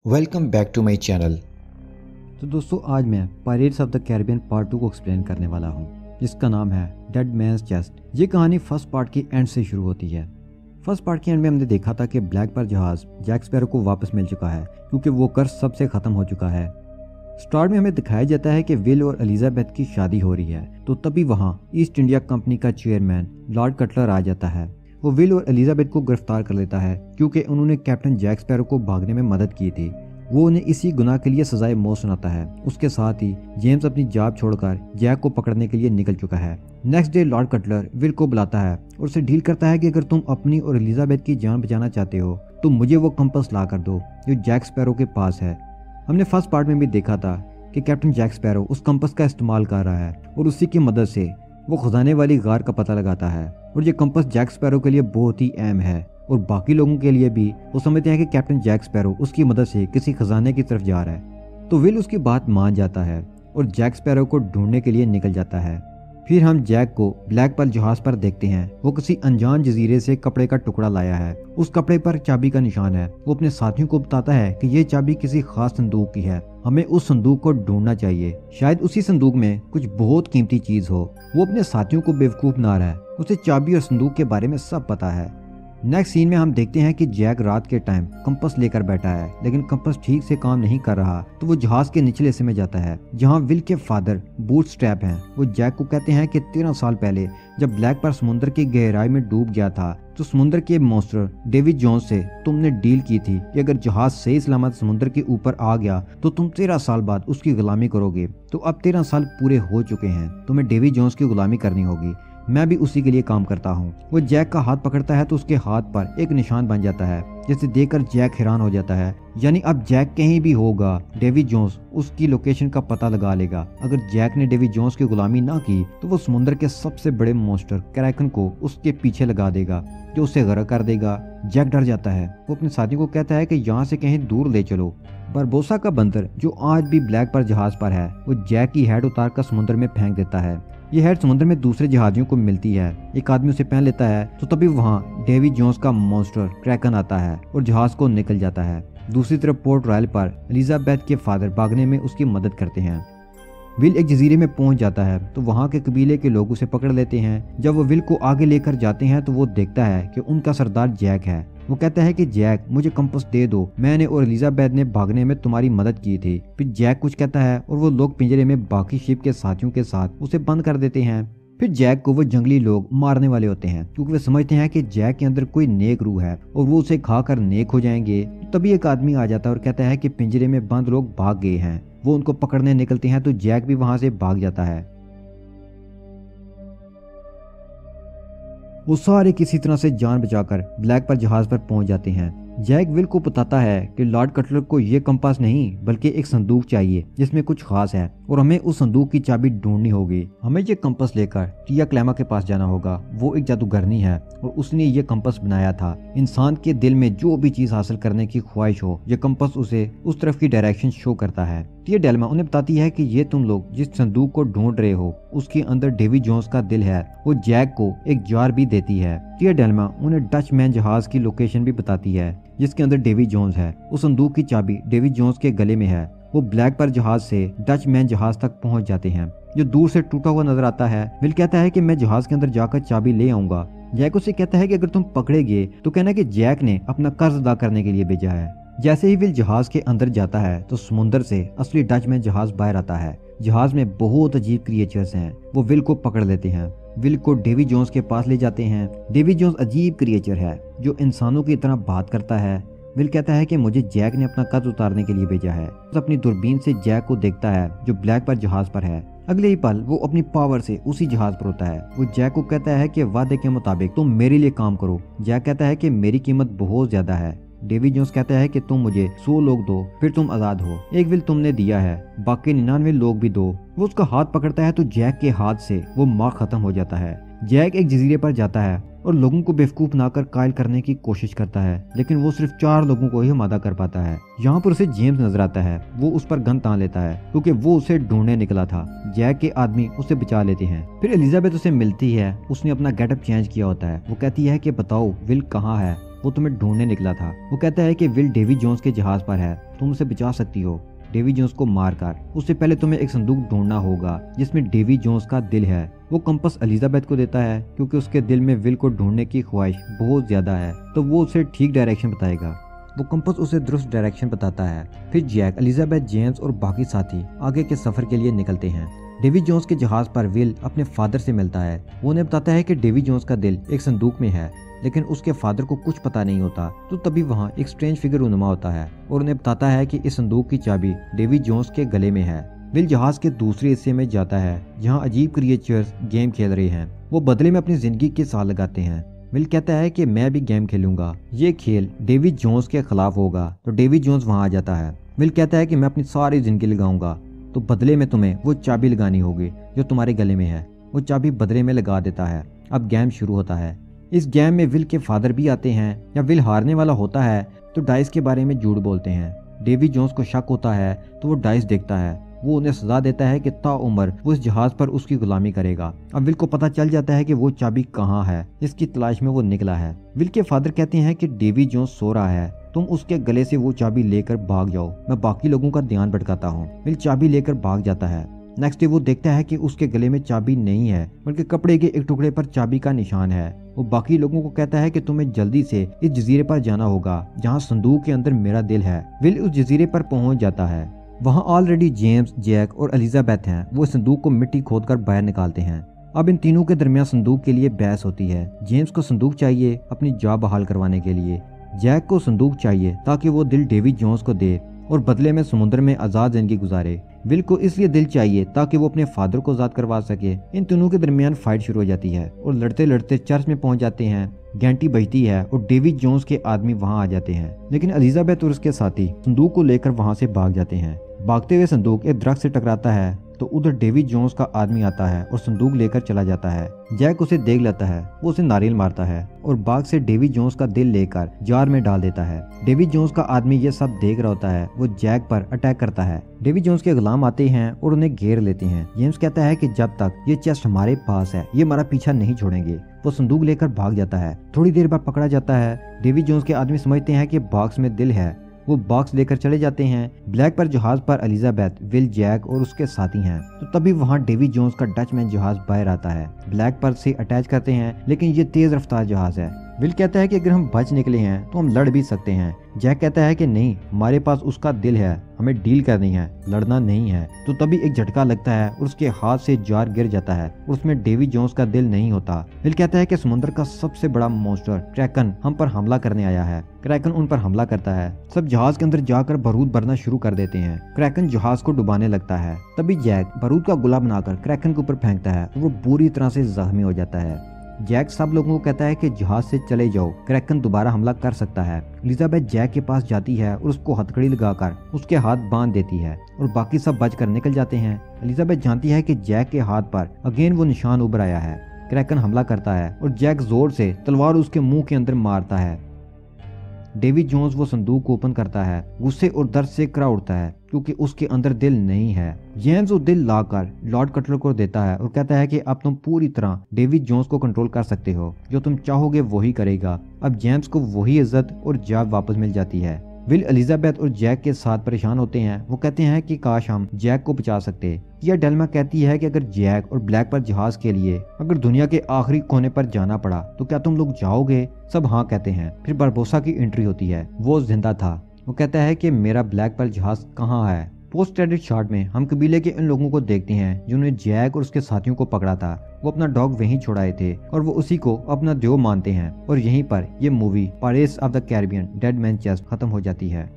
Welcome back to my channel. तो दोस्तों आज मैं pirates of the Caribbean part 2 को एक्सप्लेन करने वाला हूँ जिसका नाम है डेड मैन्स चेस्ट। ये कहानी फर्स्ट पार्ट की एंड से शुरू होती है। फर्स्ट पार्ट के एंड में हमने देखा था कि ब्लैक पर जहाज जैक स्पैरो को वापस मिल चुका है क्योंकि वो कर्ज सबसे खत्म हो चुका है। स्टार्ट में हमें दिखाया जाता है कि विल और एलिजाबेथ की शादी हो रही है, तो तभी वहाँ ईस्ट इंडिया कंपनी का चेयरमैन लॉर्ड कटलर आ जाता है। वो विल और एलिजाबेथ को गिरफ्तार कर लेता है क्योंकि उन्होंने कैप्टन जैक स्पैरो को भागने में मदद की थी। वो उन्हें इसी गुनाह के लिए सजाए मौत सुनाता है। उसके साथ ही जेम्स अपनी जॉब छोड़कर जैक को पकड़ने के लिए निकल चुका है। Next day Lord Cutler will को बुलाता है और उसे डील करता है कि अगर तुम अपनी और एलिजाबेथ की जान बचाना चाहते हो तो मुझे वो कंपास ला कर दो जो जैक स्पैरो के पास है। हमने फर्स्ट पार्ट में भी देखा था कि कैप्टन जैक स्पैरो उस कंपास का इस्तेमाल कर रहा है और उसी की मदद से वो खजाने वाली गार का पता लगाता है। और ये कंपास जैक स्पैरो के लिए बहुत ही अहम है और बाकी लोगों के लिए भी। वो समझते हैं कि कैप्टन जैक स्पैरो उसकी मदद से किसी खजाने की तरफ जा रहा है, तो विल उसकी बात मान जाता है और जैक स्पैरो को ढूंढने के लिए निकल जाता है। फिर हम जैक को ब्लैक पर्ल जहाज पर देखते हैं। वो किसी अनजान जजीरे से कपड़े का टुकड़ा लाया है। उस कपड़े पर चाबी का निशान है। वो अपने साथियों को बताता है कि ये चाबी किसी खास संदूक की है, हमें उस संदूक को ढूंढना चाहिए, शायद उसी संदूक में कुछ बहुत कीमती चीज हो। वो अपने साथियों को बेवकूफ बना रहा है, उसे चाबी और संदूक के बारे में सब पता है। नेक्स्ट सीन में हम देखते हैं कि जैक रात के टाइम कंपास लेकर बैठा है, लेकिन कंपास ठीक से काम नहीं कर रहा, तो वो जहाज के निचले हिस्से में जाता है जहां विल के फादर बूटस्ट्रैप हैं। वो जैक को कहते हैं कि 13 साल पहले जब ब्लैक पर समुद्र की गहराई में डूब गया था तो समुद्र के मॉन्स्टर डेविड जोन्स से तुमने डील की थी कि अगर जहाज सही सलामत समुद्र के ऊपर आ गया तो तुम 13 साल बाद उसकी गुलामी करोगे। तो अब 13 साल पूरे हो चुके हैं, तुम्हें डेविड जोन्स की गुलामी करनी होगी। मैं भी उसी के लिए काम करता हूँ। वो जैक का हाथ पकड़ता है तो उसके हाथ पर एक निशान बन जाता है, जिसे देखकर जैक हैरान हो जाता है। यानी अब जैक कहीं भी होगा डेविड जोन्स उसकी लोकेशन का पता लगा लेगा। अगर जैक ने डेविड जोन्स की गुलामी ना की तो वो समुद्र के सबसे बड़े मॉन्स्टर क्रैकन को उसके पीछे लगा देगा जो उसे गर्क कर देगा। जैक डर जाता है। वो अपने साथी को कहता है कि यहाँ से कहीं दूर ले चलो। बारबोसा का बंदर जो आज भी ब्लैक पर जहाज पर है, वो जैक की हेड उतार कर समुद्र में फेंक देता है। ये हेड समुद्र में दूसरे जहाजियों को मिलती है। एक आदमी उसे पहन लेता है, तो तभी वहाँ डेविड जोन्स का मॉन्स्टर क्रैकन आता है और जहाज को निकल जाता है। दूसरी तरफ पोर्ट रॉयल पर एलिजाबेथ के फादर भागने में उसकी मदद करते हैं। विल एक जजीरे में पहुंच जाता है तो वहाँ के कबीले के लोग उसे पकड़ लेते हैं। जब वो विल को आगे लेकर जाते हैं तो वो देखता है कि उनका सरदार जैक है। वो कहता है कि जैक मुझे कंपास दे दो, मैंने और एलिजाबेथ ने भागने में तुम्हारी मदद की थी। फिर जैक कुछ कहता है और वो लोग पिंजरे में बाकी शिप के साथियों के साथ उसे बंद कर देते हैं। फिर जैक को वो जंगली लोग मारने वाले होते हैं क्योंकि वे समझते हैं कि जैक के अंदर कोई नेक रूह है और वो उसे खाकर नेक हो जाएंगे। तभी एक आदमी आ जाता है और कहता है कि पिंजरे में बंद लोग भाग गए हैं। वो उनको पकड़ने निकलते हैं तो जैक भी वहां से भाग जाता है। वो सारे किसी तरह से जान बचाकर ब्लैक पर जहाज पर पहुंच जाते हैं। जैक विल को बताता है कि लॉर्ड कटलर को ये कंपास नहीं बल्कि एक संदूक चाहिए जिसमें कुछ खास है और हमें उस संदूक की चाबी ढूंढनी होगी। हमें ये कंपास लेकर टिया क्लैमा के पास जाना होगा। वो एक जादूगरनी है और उसने ये कंपास बनाया था। इंसान के दिल में जो भी चीज हासिल करने की ख्वाहिश हो, ये कंपास उसे उस तरफ की डायरेक्शन शो करता है। टिया डेल्मा उन्हें बताती है कि ये तुम लोग जिस संदूक को ढूंढ रहे हो उसके अंदर डेविड जोन्स का दिल है। वो जैक को एक जार भी देती है। टिया डेल्मा उन्हें डच मैन जहाज की लोकेशन भी बताती है जिसके अंदर डेविड जोन्स है। उस संदूक की चाबी डेविड जोन्स के गले में है। वो ब्लैक पर जहाज से डच मैन जहाज तक पहुंच जाते हैं जो दूर से टूटा हुआ नजर आता है। विल कहता है कि मैं जहाज के अंदर जाकर चाबी ले आऊंगा। जैक उसे कहता है कि अगर तुम पकड़े गए तो कहना कि जैक ने अपना कर्ज अदा करने के लिए भेजा है। जैसे ही विल जहाज के अंदर जाता है तो समुद्र से असली डच मैन जहाज बाहर आता है। जहाज में बहुत अजीब क्रिएचर्स हैं। वो विल को पकड़ लेते हैं। विल को डेविड जोन्स के पास ले जाते हैं। डेविड जोन्स अजीब क्रिएचर है जो इंसानों की तरह बात करता है। विल कहता है कि मुझे जैक ने अपना कर्ज उतारने के लिए भेजा है। अपनी दूरबीन से जैक को देखता है जो ब्लैक पर जहाज पर है। अगले ही पल वो अपनी पावर से उसी जहाज पर होता है। वो जैक को कहता है कि वादे के मुताबिक तुम मेरे लिए काम करो। जैक कहता है कि मेरी कीमत बहुत ज्यादा है। डेविड जोन्स कहता है कि तुम मुझे 100 लोग दो फिर तुम आजाद हो। एक विल तुमने दिया है, बाकी 99 लोग भी दो। वो उसका हाथ पकड़ता है तो जैक के हाथ से वो मार खत्म हो जाता है। जैक एक जजीरे पर जाता है और लोगों को बेवकूफ बनाकर कायल करने की कोशिश करता है, लेकिन वो सिर्फ 4 लोगों को ही मादा कर पाता है। यहाँ पर उसे जेम्स नजर आता है। वो उस पर गन तान लेता है क्योंकि वो उसे ढूंढने निकला था। जैक के आदमी उसे बचा लेते हैं। फिर एलिजाबेथ उसे मिलती है। उसने अपना गेटअप चेंज किया होता है। वो कहती है कि बताओ विल कहाँ है। वो तुम्हें ढूंढने निकला था। वो कहता है कि विल डेवी जोन्स के जहाज पर है, तुम उसे बचा सकती हो डेवी जोन्स को मारकर। उससे पहले तुम्हें एक संदूक ढूंढना होगा जिसमें डेवी जोन्स का दिल है। वो कंपास एलिजाबेथ को देता है क्योंकि उसके दिल में विल को ढूंढने की ख्वाहिश बहुत ज्यादा है, तो वो उसे ठीक डायरेक्शन बताएगा। वो कंपास उसे दुरुस्त डायरेक्शन बताता है। फिर जैक, एलिजाबेथ, जेम्स और बाकी साथी आगे के सफर के लिए निकलते हैं। डेवी जोन्स के जहाज पर विल अपने फादर से मिलता है। वो उन्हें बताता है कि डेवी जोन्स का दिल एक संदूक में है, लेकिन उसके फादर को कुछ पता नहीं होता। तो तभी वहाँ एक स्ट्रेंज फिगर रूनुमा होता है और उन्हें बताता है कि इस संदूक की चाबी डेवी जोन्स के गले में है। विल जहाज के दूसरे हिस्से में जाता है जहाँ अजीब क्रिएचर्स गेम खेल रहे हैं। वो बदले में अपनी जिंदगी के साथ लगाते हैं। विल कहता है कि मैं भी गेम खेलूंगा, ये खेल डेवी जोन्स के खिलाफ होगा। तो डेवी जोन्स वहाँ आ जाता है। विल कहता है कि मैं अपनी सारी जिंदगी लगाऊंगा, तो बदले में तुम्हें वो चाबी लगानी होगी जो तुम्हारे गले में है। वो चाबी बदले में लगा देता है। अब गेम शुरू होता है। इस गेम में विल के फादर भी आते हैं। जब विल हारने वाला होता है तो डाइस के बारे में झूठ बोलते हैं। डेवी जोन्स को शक होता है तो वो डाइस देखता है। वो उन्हें सजा देता है कि ताउम्र वो इस जहाज पर उसकी गुलामी करेगा। अब विल को पता चल जाता है कि वो चाबी कहाँ है। इसकी तलाश में वो निकला है। विल के फादर कहते हैं कि डेवी जोन्स सो रहा है, तुम उसके गले से वो चाबी लेकर भाग जाओ, मैं बाकी लोगों का ध्यान भटकाता हूँ। विल चाबी लेकर भाग जाता है। नेक्स्ट डे वो देखता है कि उसके गले में चाबी नहीं है, बल्कि कपड़े के एक टुकड़े पर चाबी का निशान है। वो बाकी लोगों को कहता है कि तुम्हें जल्दी से इस जजीरे पर जाना होगा जहाँ संदूक के अंदर मेरा दिल है। विल उस जजीरे पर पहुंच जाता है। वहाँ ऑलरेडी जेम्स, जैक और एलिजाबेथ हैं। वो संदूक को मिट्टी खोदकर बाहर निकालते हैं। अब इन तीनों के दरमियान संदूक के लिए बहस होती है। जेम्स को संदूक चाहिए अपनी जान बहाल करवाने के लिए। जैक को संदूक चाहिए ताकि वो दिल डेवी जोन्स को दे और बदले में समुद्र में आजाद जिंदगी गुजारे। विल को इसलिए दिल चाहिए ताकि वो अपने फादर को आजाद करवा सके। इन तीनों के दरमियान फाइट शुरू हो जाती है और लड़ते लड़ते चर्च में पहुंच जाते हैं। घंटी बजती है और डेवी जोन्स के आदमी वहां आ जाते हैं, लेकिन एलिजाबेथ और उसके साथी संदूक को लेकर वहां से भाग जाते हैं। भागते हुए संदूक एक दरख्त से टकराता है तो उधर डेवी जोन्स का आदमी आता है और संदूक लेकर चला जाता है। जैक उसे देख लेता है। वो उसे नारियल मारता है और बाग से डेवी जोन्स का दिल लेकर जार में डाल देता है। डेवी जोन्स का आदमी ये सब देख रहा होता है। वो जैक पर अटैक करता है। डेवी जोन्स के गुलाम आते हैं और उन्हें घेर लेते हैं। जेम्स कहता है कि जब तक ये चेस्ट हमारे पास है ये हमारा पीछा नहीं छोड़ेंगे। वो संदूक लेकर भाग जाता है। थोड़ी देर बाद पकड़ा जाता है। डेवी जोन्स के आदमी समझते हैं कि बॉक्स में दिल है। वो बॉक्स लेकर चले जाते हैं। ब्लैक पर जहाज पर एलिजाबेथ, विल, जैक और उसके साथी हैं। तो तभी वहाँ डेवी जोन्स का डचमैन जहाज बाहर आता है। ब्लैक पर से अटैच करते हैं, लेकिन ये तेज रफ्तार जहाज है। विल कहता है कि अगर हम बच निकले हैं तो हम लड़ भी सकते हैं। जैक कहता है कि नहीं, हमारे पास उसका दिल है, हमें डील करनी है, लड़ना नहीं है। तो तभी एक झटका लगता है और उसके हाथ से जार गिर जाता है और उसमें डेवी जोन्स का दिल नहीं होता। विल कहता है कि समुद्र का सबसे बड़ा मॉन्स्टर क्रैकन हम पर हमला करने आया है। क्रैकन उन पर हमला करता है। सब जहाज के अंदर जाकर बारूद भरना शुरू कर देते हैं। क्रैकन जहाज को डुबाने लगता है। तभी जैक बारूद का गोला बनाकर क्रैकन के ऊपर फेंकता है और वो पूरी तरह से जख्मी हो जाता है। जैक सब लोगों को कहता है कि जहाज से चले जाओ, क्रैकन दोबारा हमला कर सकता है। एलिजाबेथ जैक के पास जाती है और उसको हथकड़ी लगाकर उसके हाथ बांध देती है और बाकी सब बचकर निकल जाते हैं। एलिजाबेथ जानती है कि जैक के हाथ पर अगेन वो निशान उभर आया है। क्रैकन हमला करता है और जैक जोर से तलवार उसके मुंह के अंदर मारता है। डेवी जोन्स वो संदूक ओपन करता है। गुस्से और दर्द से करा उठता है क्योंकि उसके अंदर दिल नहीं है। जेम्स वो दिल लाकर लॉर्ड कटलर को देता है और कहता है कि अब तुम पूरी तरह डेवी जोन्स को कंट्रोल कर सकते हो, जो तुम चाहोगे वही करेगा। अब जेम्स को वही इज्जत और जान वापस मिल जाती है। विल एलिजाबेथ और जैक के साथ परेशान होते हैं। वो कहते हैं कि काश हम जैक को बचा सकते। यह डेल्मा कहती है कि अगर जैक और ब्लैक पर जहाज के लिए अगर दुनिया के आखिरी कोने पर जाना पड़ा तो क्या तुम लोग जाओगे? सब हाँ कहते हैं। फिर बारबोसा की एंट्री होती है। वो जिंदा था। वो कहता है कि मेरा ब्लैक पर जहाज कहाँ है। पोस्ट क्रेडिट शॉट में हम कबीले के इन लोगों को देखते हैं जिन्होंने जैक और उसके साथियों को पकड़ा था। वो अपना डॉग वहीं छोड़ाए थे और वो उसी को अपना देव मानते हैं। और यहीं पर ये movie pirates of the Caribbean dead man chest खत्म हो जाती है।